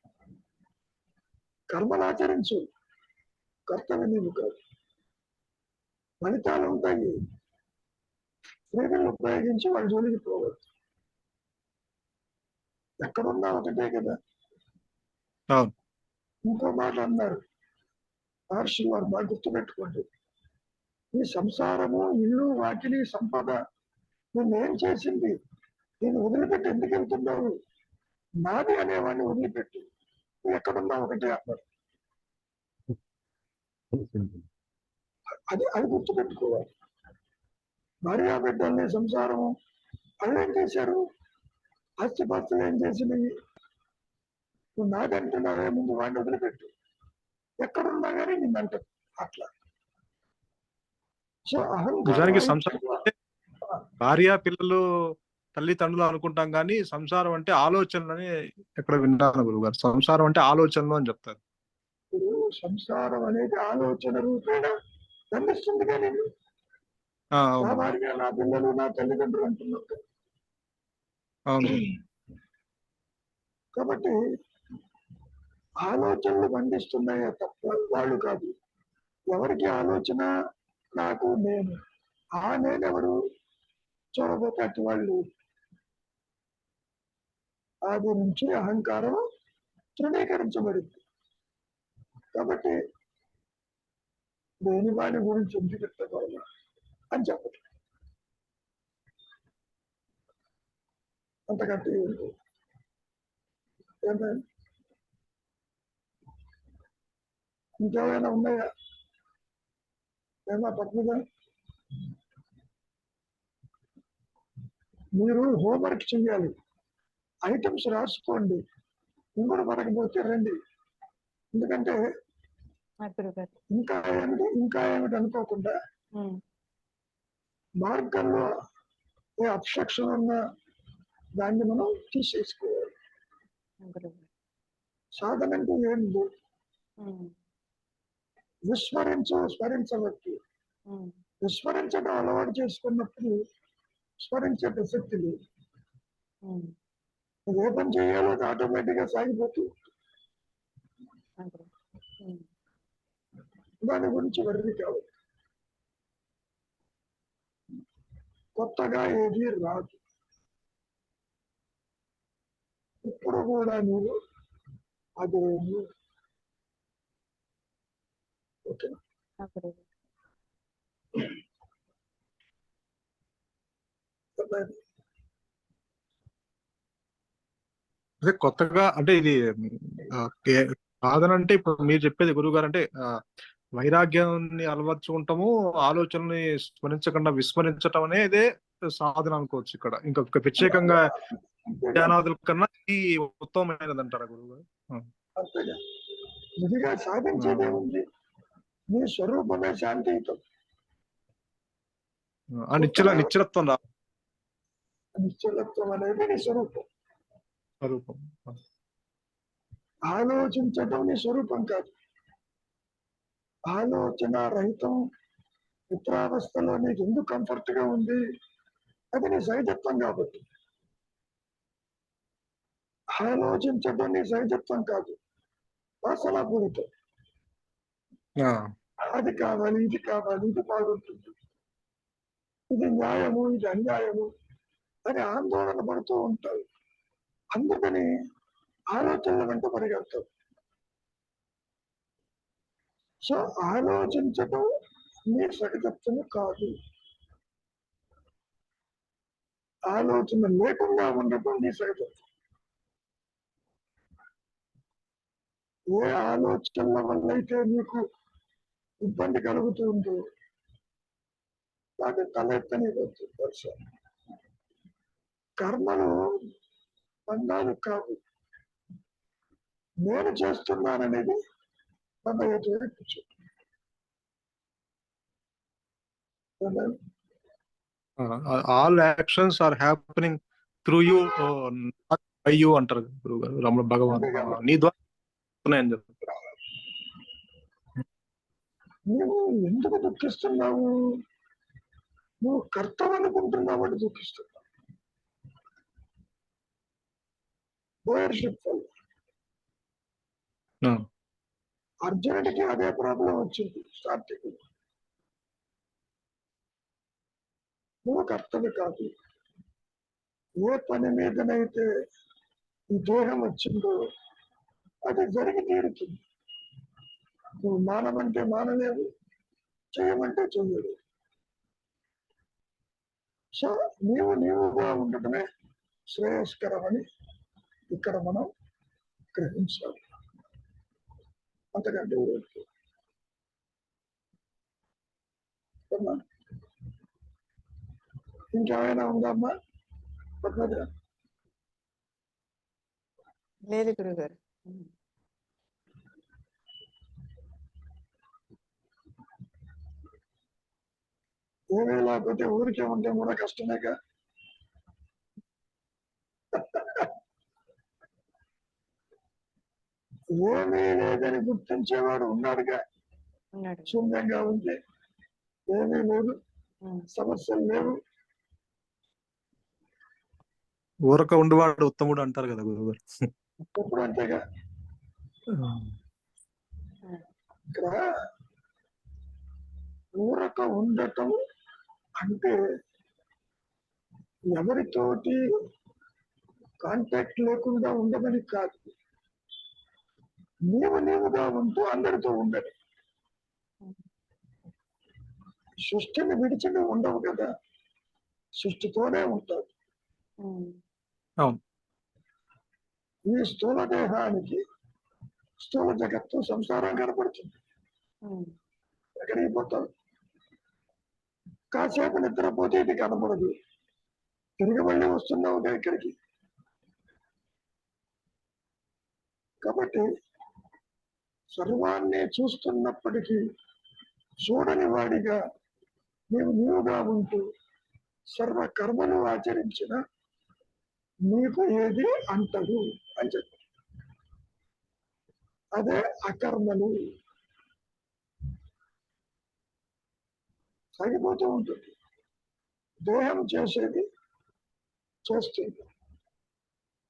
కర్మలు ఆచరించు, కర్తవ్యం నీవు కాదు. ఫలితాలు ఉంటాయి, స్త్రీలను ఉపయోగించి వాళ్ళ జోలికి పోవచ్చు. ఎక్కడున్నా ఒకటే కదా. ఇంకో మాట అన్నారు మహర్షి వారు, బాగా గుర్తుపెట్టుకోండి. ఈ సంసారము, ఇల్లు, వాకిలి, సంపద నేనేం చేసింది? నేను వదిలిపెట్టి ఎందుకు వెళ్తున్నావు? నాది అనేవాడిని వదిలిపెట్టి ఎక్కడున్నా ఒకటే అన్నారు. అది గుర్తుపెట్టుకోవాలి. భార్యా బిడ్డల్ని, సంసారము వాళ్ళు ఏం చేశారు? ఆస్తిపాస్తులు ఏం చేసినవి? నువ్వు నాదంటున్నావే, ముందు వాడిని వదిలిపెట్టు. ఎక్కడున్నా కానీ నిన్నంట అట్లా. సో నిజానికి అహంకారం సంసారం అంటే భార్య, పిల్లలు, తల్లిదండ్రులు అనుకుంటాం కానీ సంసారం అంటే ఆలోచనలని ఎక్కడ విన్నాను గురువు గారు. సంసారం అంటే ఆలోచనలు అని చెప్తారు. ఇప్పుడు సంసారం అనేది ఆలోచన రూపేణ దండిస్తుంది. కానీ నా భార్య, నా పిల్లలు, నా తల్లిదండ్రులు అంటున్నారు. అవును. కాబట్టి ఆలోచనలు బంధిస్తున్నాయే తప్ప వాళ్ళు కాదు. ఎవరికి ఆలోచన? నాకు, నేను. ఆ నేనెవరు? చూడబోతే అటు వాళ్ళు. ఆది నుంచి అహంకారం తృణీకరించబడింది. కాబట్టి దేని వాడి గురించి ఎందుకు చెప్తాను అని చెప్పదు. అంతకంటే ఏంటి? ఇంకేమైనా ఉన్నాయా? ఏమా పద్మగా, మీరు హోంవర్క్ చేయాలి, ఐటమ్స్ రాసుకోండి. ఇంకోటి పడకపోతే రండి. ఎందుకంటే గురుగారు. ఇంకా ఏమిటి అనుకోకుండా మార్గంలో ఏ అబ్స్ట్రక్షన్ ఉన్నా దాన్ని మనం తీసేసుకోవాలి. గురుగారు. సాధన అంటే ఏంటి? స్మరించవచ్చు. విస్మరించడం అలవాటు చేసుకున్నప్పుడు స్మరించే ప్రసక్తి లేదు. ఏ పని చేయాలో అది ఆటోమేటిక్ గా సాగిపోతూ దాని గురించి వర్రి కావాలి. కొత్తగా ఏది రాదు. ఇప్పుడు కూడా నువ్వు అదే ఓకే. అదే కొత్తగా అంటే ఇది కాదనంటే ఇప్పుడు మీరు చెప్పేది గురువు గారు అంటే వైరాగ్యాన్ని అలవర్చుకుంటాము, ఆలోచనని స్మరించకుండా విస్మరించటం అనేదే సాధన అనుకోవచ్చు. ఇక్కడ ఇంకా ప్రత్యేకంగా ధ్యానాదుల కన్నా ఇది ఉత్తమమైనది అంటారా గురువు గారు? అంతేగా ఇదిగా సాధించేదే ఉంది. నీ స్వరూపమే శాంతియుతం. నిశ్చలత్వం రా నిశ్చలత్వం అనేది నీ స్వరూపం. ఆలోచించటం నీ స్వరూపం కాదు. ఆలోచన రహితం మిత్రావస్థలో నీకు ఎందుకు కంఫర్ట్ గా ఉంది? అది నీ సహజత్వం కాబట్టి. ఆలోచించటం నీ సహజత్వం కాదు, వాసనాపూరితం. అది కావాలి, ఇది కావాలి, ఇది బాగుంటుంది, ఇది న్యాయము, ఇది అన్యాయము అని ఆందోళన పడుతూ ఉంటాయి. అందుకని ఆలోచనల వెంట పరిగెడతావు. సో ఆలోచించటం నీ సహజత్వము కాదు. ఆలోచన లేకుండా ఉండటం నీ సహజత్వం. ఏ ఆలోచనల వల్ల అయితే నీకు ఇబ్బంది కలుగుతుందో వాటి తలెత్తని వరుస కర్మలు బంధాలు కావు. నేను చేస్తున్నాననేది కూర్చో. All actions are happening through you, not by you అంటారు గురువు గారు. రమణ భగవాన్ నీ ద్వారా నువ్వు ఎందుకు దుఃఖిస్తున్నావు? నువ్వు కర్తవ్యం అనుకుంటున్నావు అని దుఃఖిస్తున్నావు. అర్జునుడికి అదే ప్రాబ్లం వచ్చింది స్టార్టింగ్. నువ్వు కర్తవ్య కాదు. ఏ పని మీదనైతే ఈ దేహం వచ్చిందో అది జరిగి తీరుతుంది. నువ్వు మానమంటే మానలేవు, చేయమంటే చెయ్యలేదు. సో నీవుగా ఉండటమే శ్రేయస్కరమని ఇక్కడ మనం గ్రహించాలి. అంతకంటే ఇంకేమైనా ఉందమ్మా పద్మజ? లేదు గురుగారు. ఏమీ లేకపోతే ఊరికే ఉంటే కూడా కష్టమేగా. ఏమీ లేదని గుర్తించేవాడు ఉన్నాడుగా. శూన్యంగా ఉంది, ఏమీ లేదు, సమస్యలు లేవు. ఊరక ఉండేవాడు ఉత్తముడు అంటారు కదా గురువు. ఎప్పుడు అంతేగా. ఇక్కడ ఊరక ఉండటం అంటే ఎవరితోటి కాంటాక్ట్ లేకుండా ఉండమని కాదు. నీవుగా ఉంటూ అందరితో ఉండదు. సృష్టిని విడిచి నువ్వు ఉండవు కదా, సృష్టితోనే ఉంటావు. ఈ స్థూల దేహానికి స్థూల జగత్తు సంసారం కనపడుతుంది. ఎక్కడికి పోతావు? కాసేపు నిద్రపోతే ఇది కనపడదు, తిరిగి మళ్ళీ వస్తున్నావు ఇక్కడికి. కాబట్టి సర్వాన్ని చూస్తున్నప్పటికీ చూడని వాడిగా నీవుగా ఉంటూ సర్వ కర్మలు ఆచరించిన నీకు ఏది అంటదు అని చెప్పి, అదే అకర్మలు. సాగిపోతూ ఉంటుంది. దేహం చేసేది చేస్తుంది.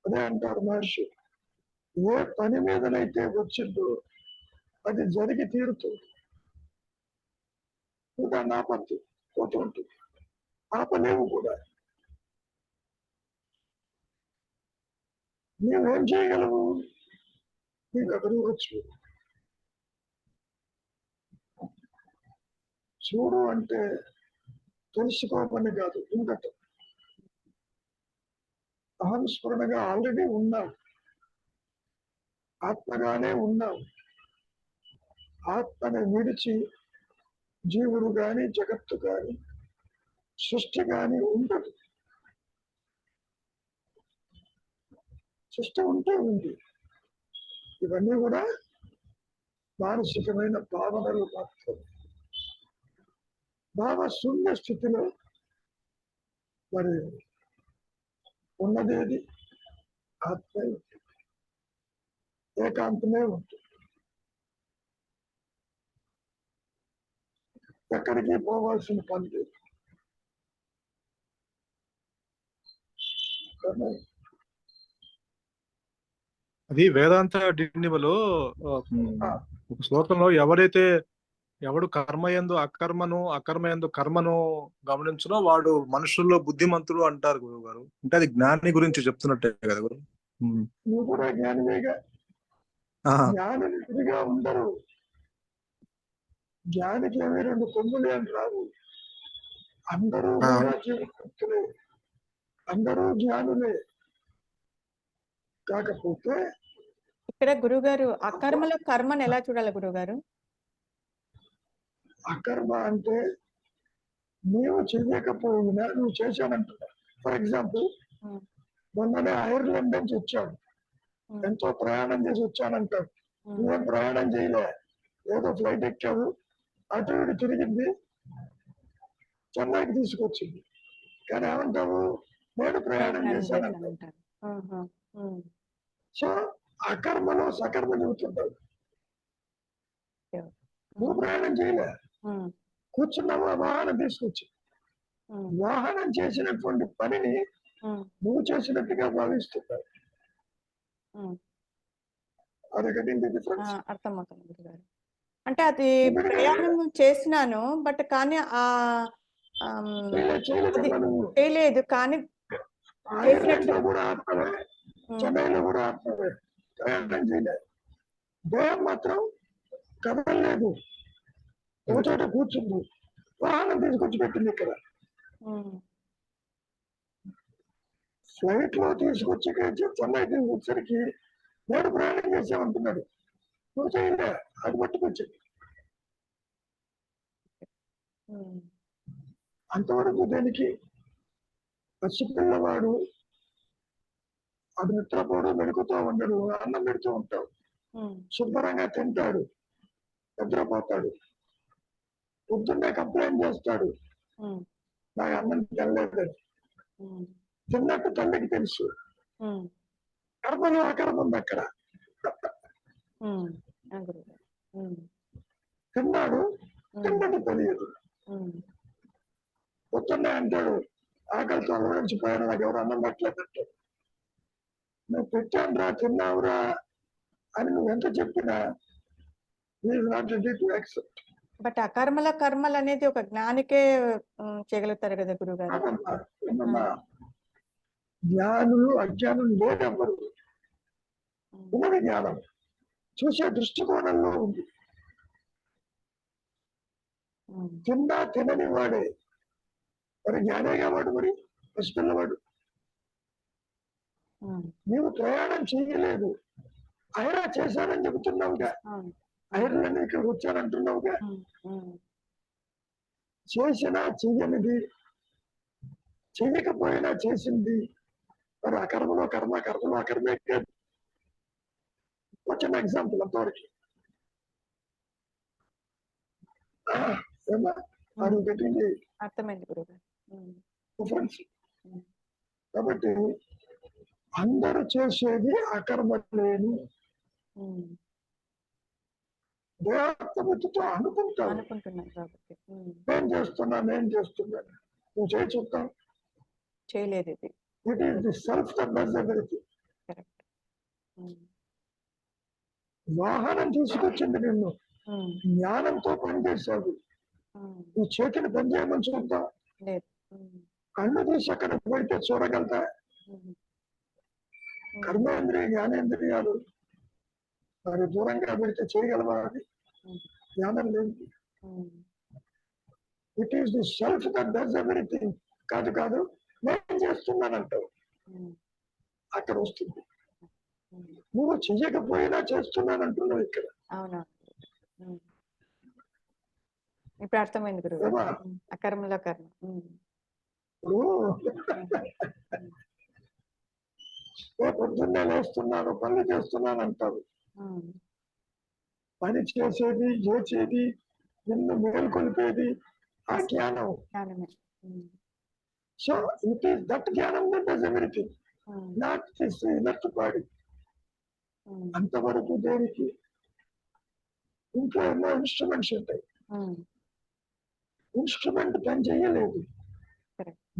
అదే అంటారు మహర్షి, ఏ పని మీదనైతే వచ్చిందో అది జరిగి తీరుతుంది. దాన్ని ఆపద్దు, పోతూ ఉంటుంది. ఆపలేవు కూడా. నువ్వేం చేయగలవు? నీకు అడగవచ్చు. చూడు అంటే తెలుసుకోమని కాదు, ఇంకట అహంస్ఫురణగా ఆల్రెడీ ఉన్నావు, ఆత్మగానే ఉన్నావు. ఆత్మని విడిచి జీవుడు గాని జగత్తు గాని సృష్టి గాని ఉండదు. సృష్టి ఉంటే ఉంది. ఇవన్నీ కూడా మానసికమైన భావనలు మాత్రమే. భావ శూన్య స్థితిలో మరి ఉన్నదేది ఆత్మే ఉంటుంది, ఏకాంతమే ఉంటుంది. ఎక్కడికి పోవాల్సిన పని లేదు. అది వేదాంత డిన్నివలో ఒక శ్లోకంలో ఎవడు కర్మయందు అకర్మను అకర్మయందు కర్మను గమనించునో వాడు మనుషుల్లో బుద్ధిమంతుడు అంటారు గురువు గారు. అంటే అది జ్ఞాని గురించి చెప్తున్నట్టే కదా గురు. నువ్వు కూడా జ్ఞానివేగా. జ్ఞానులు విడిగా ఉండరు. జ్ఞానికి ఏమి రెండు కొమ్ములే అని రావు. అందరూ కూడా జీవితులే, అందరూ జ్ఞానులే. కాకపోతే ఇక్కడ గురుగారు అకర్మలో కర్మను ఎలా చూడాలి గురుగారు? అకర్మ అంటే నీవు చెయ్యకపోయినా నువ్వు చేశానంటున్నా. ఫర్ ఎగ్జాంపుల్, మొన్ననే ఐర్లాండ్ నుంచి వచ్చాడు, ఎంతో ప్రయాణం చేసి వచ్చానంటాడు. నువ్వేం ప్రయాణం చేయలే, ఏదో ఫ్లైట్ ఎక్కావు, అటు ఇటు తిరిగింది, చెన్నైకి తీసుకొచ్చింది. కానీ ఏమంటావు? నేను ప్రయాణం చేశానంటావు. సో అకర్మలో సకర్మ చెబుతుంటావు. నువ్వు ప్రయాణం చేయలే, కూర్చున్నావు, ఆ వాహనం తీసుకొచ్చి. వాహనం చేసినటువంటి పనిని నువ్వు చేసినట్టుగా భావిస్తున్నావు. అదొకటి డిఫరెన్స్. అర్థమవుతుంది గురుగారు. అంటే అది ప్రయాణం చేసినాను, బట్ కానీ చేయలేదు, కానీ కూడా ఆత్మవే, చెన్నైలో కూడా ఆత్మవే, ప్రయాణం చేయలేదు. దేహం మాత్రం కదలలేదు, ఒక చోట కూర్చుంది, వాహనం తీసుకొచ్చి పెట్టింది. ఇక్కడ ఫ్లైట్ లో తీసుకొచ్చి చెన్నై తీసుకొచ్చరికి నేను ప్రయాణం చేసామంటున్నాడు. నువ్వు చేయలే, అది పట్టుకొచ్చింది. అంతవరకు దేనికి? పసిపిల్లవాడు అది నిద్రపోడు, మెడుకుతూ ఉండడు, అన్నం పెడుతూ ఉంటావు, శుభ్రంగా తింటాడు, నిద్రపోతాడు. పొద్దున్నే కంప్లైంట్ చేస్తాడు, నాకు అన్నం తినలేదని. తిన్నట్టు తల్లికి తెలుసు. కర్మలో అకర్మ ఉంది అక్కడ. తిన్నాడు, తిన్నట్టు తెలియదు. పొద్దున్నే అంటాడు, ఆకలితో అలవరించిపోయాను, నాకు ఎవరు అన్నం పెట్టలేదంటాడు. నువ్వు పెట్టాను రా, తిన్నావురా అని నువ్వు ఎంత చెప్పినా not ready to accept. But అకర్మల కర్మలు అనేది ఒక జ్ఞానికే చేయగలుగుతారు కదా గురుగారు. జ్ఞానులు అజ్ఞానులు లేదెవ్వరు. ఉన్నది జ్ఞానం, చూసే దృష్టికోణంలో ఉంది. తిన్నా తినని వాడే మరి జ్ఞానేగా వాడు, మరి పసిపిల్లవాడు. నీవు ప్రయాణం చేయలేదు, అయినా చేశానని చెబుతున్నావుగా, ఐర్లాండ్ ఇక్కడ వచ్చానంటున్నావుగా. చేసినా చెయ్యనిది, చెయ్యకపోయినా చేసింది మరి అకర్మలో కర్మ, కర్మలో అకర్మే. వచ్చిన ఎగ్జాంపుల్ అంతవరకు. అది పెట్టింది అర్థమైంది గురుగారు. డిఫరెన్స్. కాబట్టి అందరూ చేసేది అకర్మలేని దేవతతో అనుకుంటారు. అనుకుంటున్నాను కాబట్టి నేను చేస్తున్నాను నువ్వు చేయి చెప్తాను. చేయలేదు ఇది. It is the self that does everything. Correct. వాహనం తీసుకొచ్చింది నిన్ను, జ్ఞానంతో పనిచేసావు. ఈ చేతిని పని చేయమని చూద్దాం. లేదు. కళ్ళు తీసి అక్కడ పోయితే చూడగలుగుతా. కర్మేంద్రియ జ్ఞానేంద్రియాలు మరి దూరంగా పెడితే చేయగలవా? అది జ్ఞానం లేదు. It is the self that does everything. కాదు నేను చేస్తున్నానంటావు, అక్కడ వస్తుంది. నువ్వు చెయ్యకపోయినా చేస్తున్నానంటున్నావు ఇక్కడ. అవునా, ఇప్పుడు అర్థమైంది గురువు. అకర్మలో కర్మ. పొద్దున్నే లేస్తున్నాను, పనులు చేస్తున్నాను అంటారు. పని చేసేది, చేసేది, నిన్ను మేల్కొల్పేది ఆ జ్ఞానం. సో ఇట్ ఈస్ దట్ జ్ఞానం that does everything, not this inert body. అంతవరకు దేనికి? ఇంట్లో ఎన్నో ఇన్స్ట్రుమెంట్స్ ఉంటాయి, ఇన్స్ట్రుమెంట్ పని చేయలేదు,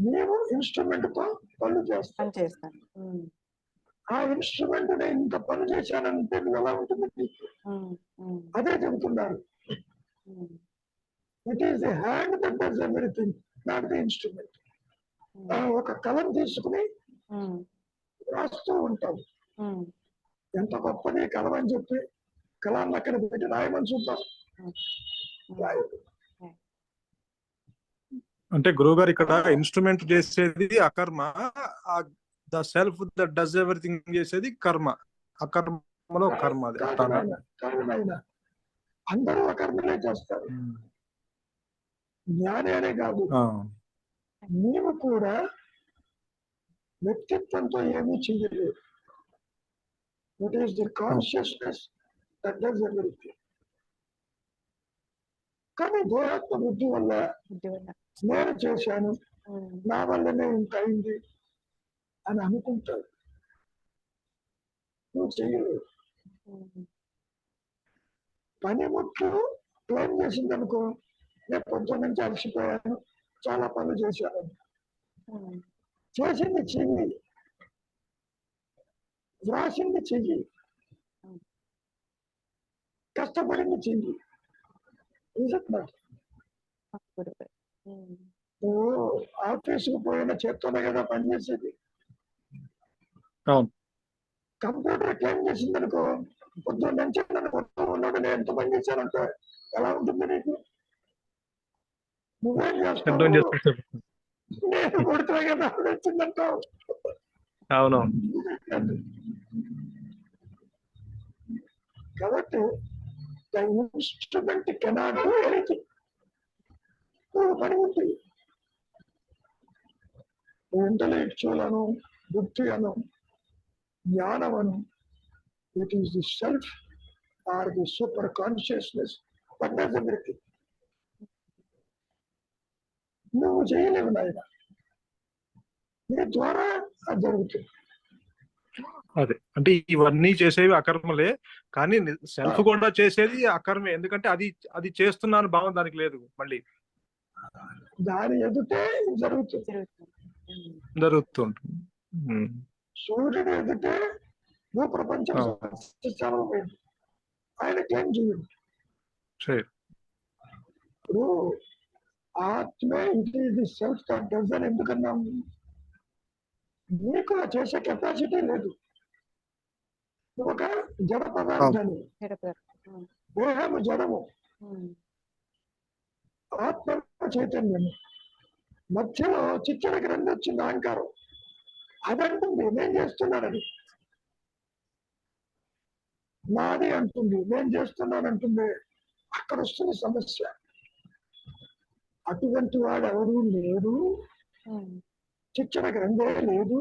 నీవు ఇన్స్ట్రుమెంట్ తో పనులు చేస్తాను. ఆ ఇన్స్ట్రుమెంట్ నేను ఇంత పని చేశానంటే నువ్వు ఎలా ఉంటుంది? అదే చెబుతున్నారు. It is the hand that does everything, not the instrument. ఒక కలం తీసుకుని రాస్తూ ఉంటాం. ఎంత గొప్పది కలం అని చెప్పి కలాన్ని అక్కడ పెట్టి రాయమని చూద్దాం. అంటే గురువు గారు ఇక్కడ ఇన్స్ట్రుమెంట్ చేసేది అకర్మ, the self that does everything చేసేది కర్మ. అకర్మలో కర్మ. కర్మైనా అందరూ అకర్మలే చేస్తారు, జ్ఞానే అనే కాదు. నీవు కూడా వ్యక్తిత్వంతో ఏమీ చెయ్యలేదు. It is the consciousness that does everything. కానీ దేహాత్మ బుద్ధి వల్ల నేను చేశాను, నా వల్లనే ఇంత అయింది అని అనుకుంటాడు. నువ్వు చెయ్యలేదు. పని ముట్లు ప్లాన్ చేసింది అనుకో, నేను పొద్దున్న నుంచి అలసిపోయాను, చాలా పనులు చేశాను. చేసింది చెయ్యి, వ్రాసింది చెయ్యి, కష్టపడింది చెయ్యి. ఆఫీసుకు పోయిన చేత్తోనే కదా పనిచేసేది. కంప్యూటర్ క్లెయిమ్ చేసింది అనుకో, పొద్దున్న నుంచి ఉన్నాడు, నేను ఎంత పని చేశానంటే ఎలా ఉంటుంది నీకు? నువ్వేం చేస్తావు? నేను కొడుతున్నా కదా వచ్చిందంటావు. అవునవును. కాబట్టి ఇన్స్ట్రుమెంట్ కెనాట్ డూ ఎనీథింగ్. పని ఉంటుంది. ఇంటలెక్చువల్ అను, బుద్ధి అను, జ్ఞానం అను, it is the self or the super consciousness that does everything. నువ్వు చేయలేవు నాయన, నీ ద్వారా అది జరుగుతుంది. అదే అంటే ఇవన్నీ చేసేవి అకర్మలే, కానీ సెల్ఫ్ కూడా చేసేది అకర్మే. ఎందుకంటే అది చేస్తున్నాను భావం దానికి లేదు. మళ్ళీ దాని ఎదుటే జరుగుతుంటుంది. సూర్యుడు ఎదుటే భూ ప్రపంచం పోయింది, ఆయన ఏం చేయడు. ఇప్పుడు ఆత్మే it is the self that does అని ఎందుకన్నాము? నీకు చేసే కెపాసిటీ లేదు. ఒక జడ పదార్థాన్ని, దేహము జడము, ఆత్మ చైతన్యము, మధ్యలో చిచ్చర గ్రంథి వచ్చింది అహంకారం. అదంటుంది నేను చేస్తున్నానని, నాది అంటుంది, నేను చేస్తున్నానంటుంది. అక్కడ వస్తుంది సమస్య. అటువంటి వాడు ఎవరు లేరు, చిచ్చర గ్రంథే లేదు,